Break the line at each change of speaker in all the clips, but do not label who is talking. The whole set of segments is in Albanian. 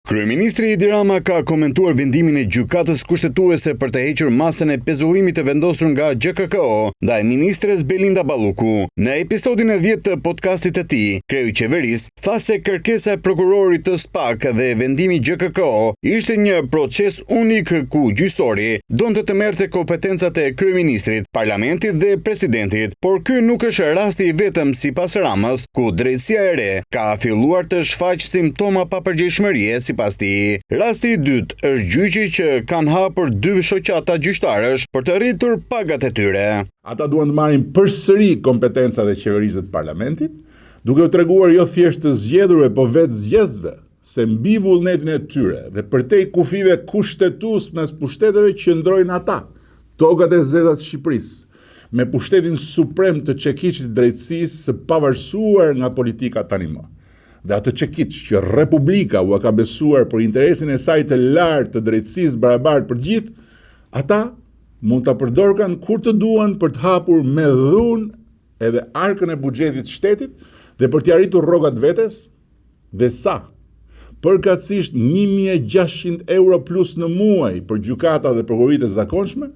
Kryeministri Edi Rama ka komentuar vendimin e gjykatës kushtetuese për të hequr masën e pezullimit të vendosur nga GKKO ndaj ministres Belinda Balluku. Në episodin e 10 të podcastit të tij, kreu i qeverisë tha se kërkesa e prokurorit të SPAK dhe vendimi i GKKO ishte një proces unik ku gjyqësori donte të merrte kompetencat e kryeministrit, parlamentit dhe presidentit, por ky nuk është rasti i vetëm sipas Ramës, ku drejtësia e re ka filluar të shfaqë simptoma papërgjegjshmërie. Sipas tij, rasti i dytë është gjyqi që kanë hapur dy shoqata gjyqtarësh për të rritur pagat e tyre.
Ata duan të marrin përsëri kompetencat e qeverisë të parlamentit, duke u treguar jo thjesht të zgjedhurve, po vetë zgjedhësve se mbi vullnetin e tyre dhe përtej kufive kushtetues mes pushteteve qëndrojnë ata, tokat e zeza të Shqipërisë, me pushtetin suprem të çekiçit të drejtësisë së pavarësuar nga politika tani më. Dhe atë çekiç që Republika u ka besuar për interesin e saj të lartë të drejtësisë barabartë për gjithë, ata mund ta përdorkan kur të duan për të hapur me dhunë edhe arkën e buxhetit të shtetit dhe për t'i arritur rrogat vetes, dhe sa? Përkatësisht 1.600 euro plus në muaj për gjykata dhe prokuroritë e zakonshme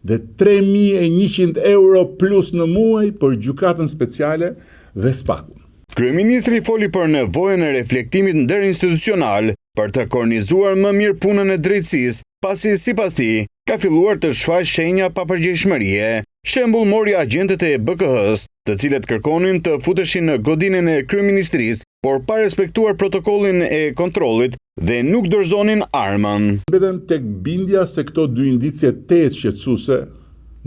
dhe 3.100 euro plus në muaj për gjykatën speciale dhe SPAK-un.
Kryeministri foli për nevojën e reflektimit ndërinstitucional për të kornizuar më mirë punën e drejtësisë, pasi sipas tij ka filluar të shfaqë shenja papërgjegjshmërie. Shembull mori agjentët e BKH-s, të cilët kërkonin të futeshin në godinën e kryeministrisë, por pa respektuar protokollin e kontrollit dhe nuk dorëzonin armën.
Mbetëm tek bindja se këto dy indicie të shqetësuese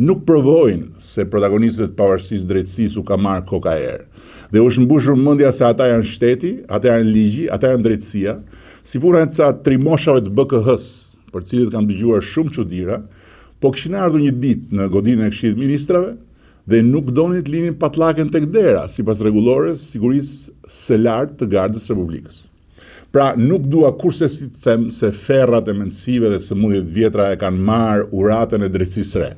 nuk provojnë se protagonistët e pavarësisë drejtësisë u ka marrë koka erë. Dhe u është mbushur mendja se ata janë shteti, ata janë ligji, ata janë drejtësia, si puna e ca trimoshave të BKH-s, për cilët kam dëgjuar shumë çuditëra, po kishin ardhur një ditë në godinën e Këshillit të Ministrave dhe nuk donin të linin patllaken tek dera, sipas rregullores sigurisë së lartë të Gardës Republikës. Pra, nuk dua kurse si të them se ferrat e mendësive dhe sëmundjet vjetra e kanë marrë uratën e drejtësisë së re,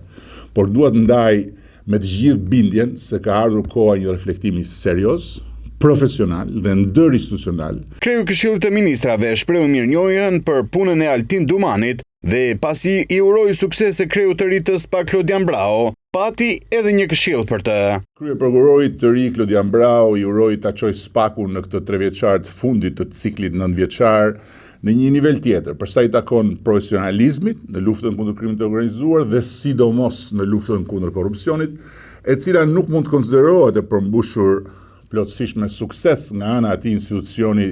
por dua të ndaj me të gjithë bindjen se ka ardhur koha një reflektimi serioz, profesional dhe ndërinstitucional.
Kreu i Këshillit të Ministrave shprehu mirënjohjen për punën e Altin Dumanit dhe pasi i uroi sukses e kreut të ri të SPAK Klodian Brao, pati edhe një këshill për të.
Kryeprokurorit të ri Klodian Brao i uroi ta çojë SPAK-un në këtë 3 vjeçar të fundit të ciklit 9 vjeçar në një nivel tjetër, përsa i takon profesionalizmit në luftën kundër krimit të organizuar dhe sidomos në luftën kundër korrupsionit, e cila nuk mund të konsiderohet e përmbushur plotësisht me sukses nga ana e atij institucioni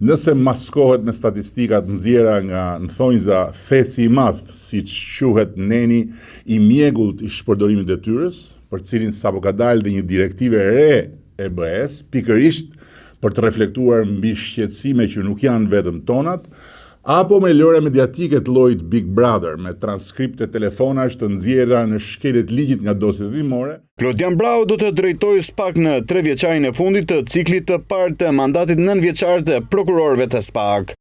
nëse maskohet me statistikat nxjerra nga thonjza thesi i madh, siç quhet neni i mjegullt i shpërdorimit të detyrës, për cilin sapo ka dalë dhe një direktive re e BE-s, pikërisht për të reflektuar mbi shqetësime që nuk janë vetëm tonat, apo me lëre mediatike të llojit Big Brother, me transkripte telefonash të nxjerra në shkeljet ligjit nga dosjet hetimore.
Klodian Brao do të drejtojë SPAK në 3 vjeçarin e fundit të ciklit të parë të mandatit 9 vjeçar të prokurorëve të SPAK.